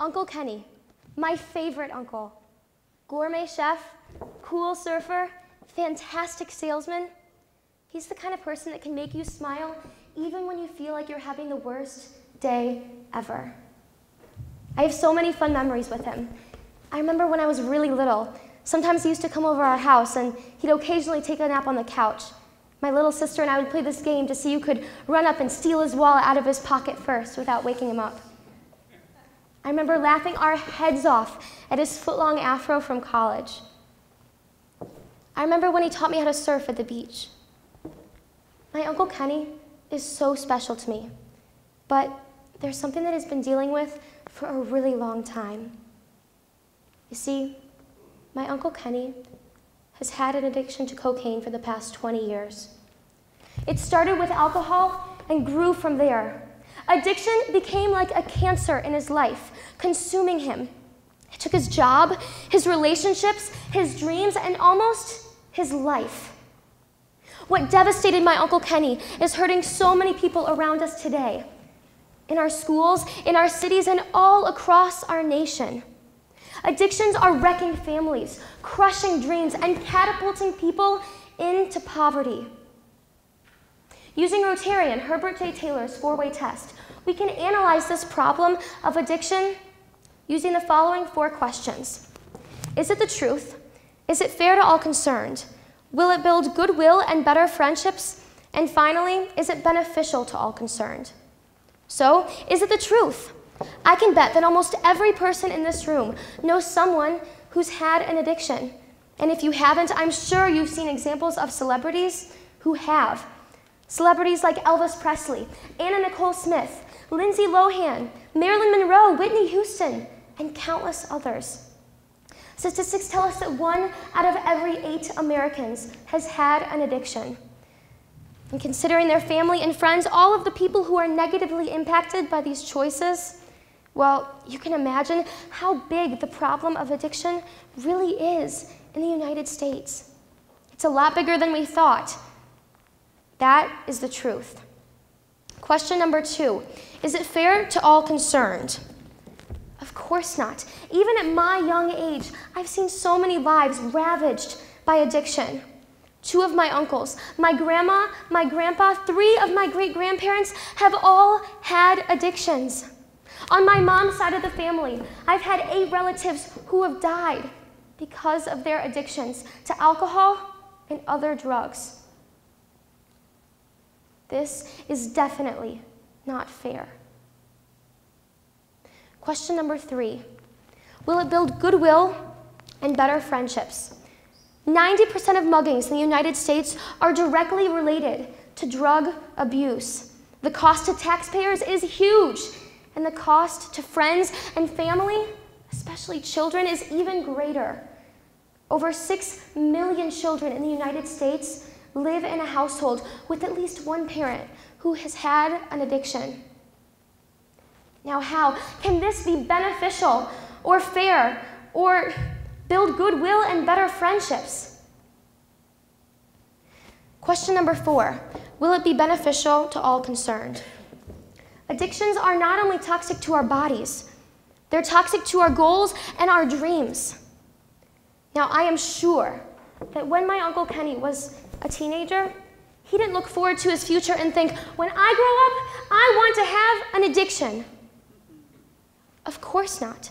Uncle Kenny, my favorite uncle. Gourmet chef, cool surfer, fantastic salesman. He's the kind of person that can make you smile even when you feel like you're having the worst day ever. I have so many fun memories with him. I remember when I was really little, sometimes he used to come over our house and he'd occasionally take a nap on the couch. My little sister and I would play this game to see who could run up and steal his wallet out of his pocket first without waking him up. I remember laughing our heads off at his foot-long afro from college. I remember when he taught me how to surf at the beach. My Uncle Kenny is so special to me, but there's something that he's been dealing with for a really long time. You see, my Uncle Kenny has had an addiction to cocaine for the past 20 years. It started with alcohol and grew from there. Addiction became like a cancer in his life, consuming him. It took his job, his relationships, his dreams, and almost his life. What devastated my Uncle Kenny is hurting so many people around us today, in our schools, in our cities, and all across our nation. Addictions are wrecking families, crushing dreams, and catapulting people into poverty. Using Rotary and Herbert J. Taylor's four-way test, we can analyze this problem of addiction using the following 4 questions. Is it the truth? Is it fair to all concerned? Will it build goodwill and better friendships? And finally, is it beneficial to all concerned? So, is it the truth? I can bet that almost every person in this room knows someone who's had an addiction. And if you haven't, I'm sure you've seen examples of celebrities who have. Celebrities like Elvis Presley, Anna Nicole Smith, Lindsay Lohan, Marilyn Monroe, Whitney Houston, and countless others. Statistics tell us that 1 out of every 8 Americans has had an addiction. And considering their family and friends, all of the people who are negatively impacted by these choices, well, you can imagine how big the problem of addiction really is in the United States. It's a lot bigger than we thought. That is the truth. Question number 2, is it fair to all concerned? Of course not. Even at my young age, I've seen so many lives ravaged by addiction. 2 of my uncles, my grandma, my grandpa, 3 of my great-grandparents have all had addictions. On my mom's side of the family, I've had 8 relatives who have died because of their addictions to alcohol and other drugs. This is definitely not fair. Question number 3, will it build goodwill and better friendships? 90% of muggings in the United States are directly related to drug abuse. The cost to taxpayers is huge, and the cost to friends and family, especially children, is even greater. Over 6 million children in the United States live in a household with at least one parent who has had an addiction. Now, how can this be beneficial or fair or build goodwill and better friendships? Question number 4, will it be beneficial to all concerned? Addictions are not only toxic to our bodies, they're toxic to our goals and our dreams. Now, I am sure that when my Uncle Kenny was a teenager, he didn't look forward to his future and think, when I grow up, I want to have an addiction. Of course not.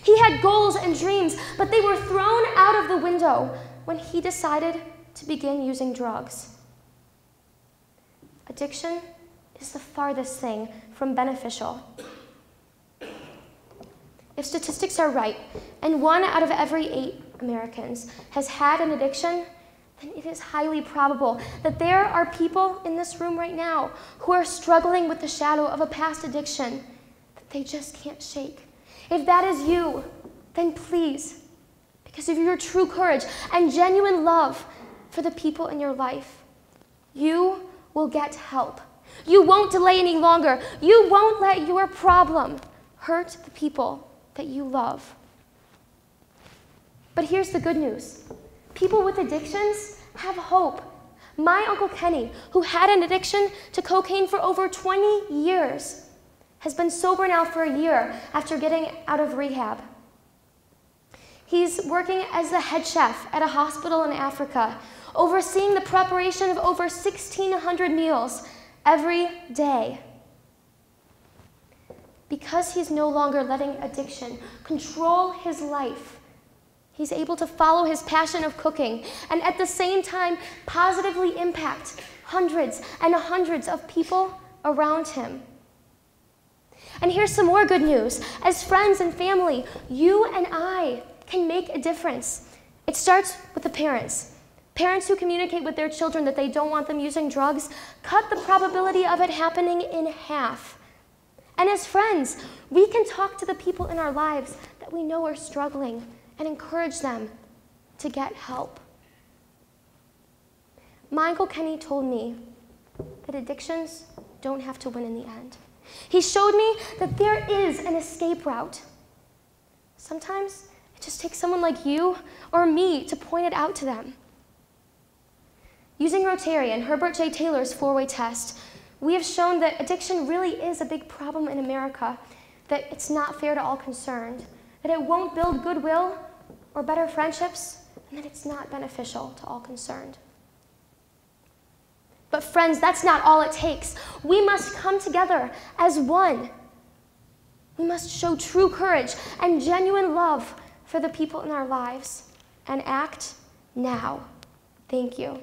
He had goals and dreams, but they were thrown out of the window when he decided to begin using drugs. Addiction is the farthest thing from beneficial. If statistics are right, and 1 out of every 8 Americans has had an addiction, then it is highly probable that there are people in this room right now who are struggling with the shadow of a past addiction that they just can't shake. If that is you, then please, because of your true courage and genuine love for the people in your life, you will get help. You won't delay any longer. You won't let your problem hurt the people that you love. But here's the good news. People with addictions have hope. My Uncle Kenny, who had an addiction to cocaine for over 20 years, has been sober now for a year after getting out of rehab. He's working as the head chef at a hospital in Africa, overseeing the preparation of over 1,600 meals every day. Because he's no longer letting addiction control his life, he's able to follow his passion of cooking and at the same time positively impact hundreds and hundreds of people around him. And here's some more good news. As friends and family, you and I can make a difference. It starts with the parents. Parents who communicate with their children that they don't want them using drugs cut the probability of it happening in half. And as friends, we can talk to the people in our lives that we know are struggling and encourage them to get help. My Uncle Kenny told me that addictions don't have to win in the end. He showed me that there is an escape route. Sometimes it just takes someone like you or me to point it out to them. Using Rotary and Herbert J. Taylor's 4-way test, we have shown that addiction really is a big problem in America, that it's not fair to all concerned, that it won't build goodwill or better friendships, and that it's not beneficial to all concerned. But friends, that's not all it takes. We must come together as one. We must show true courage and genuine love for the people in our lives and act now. Thank you.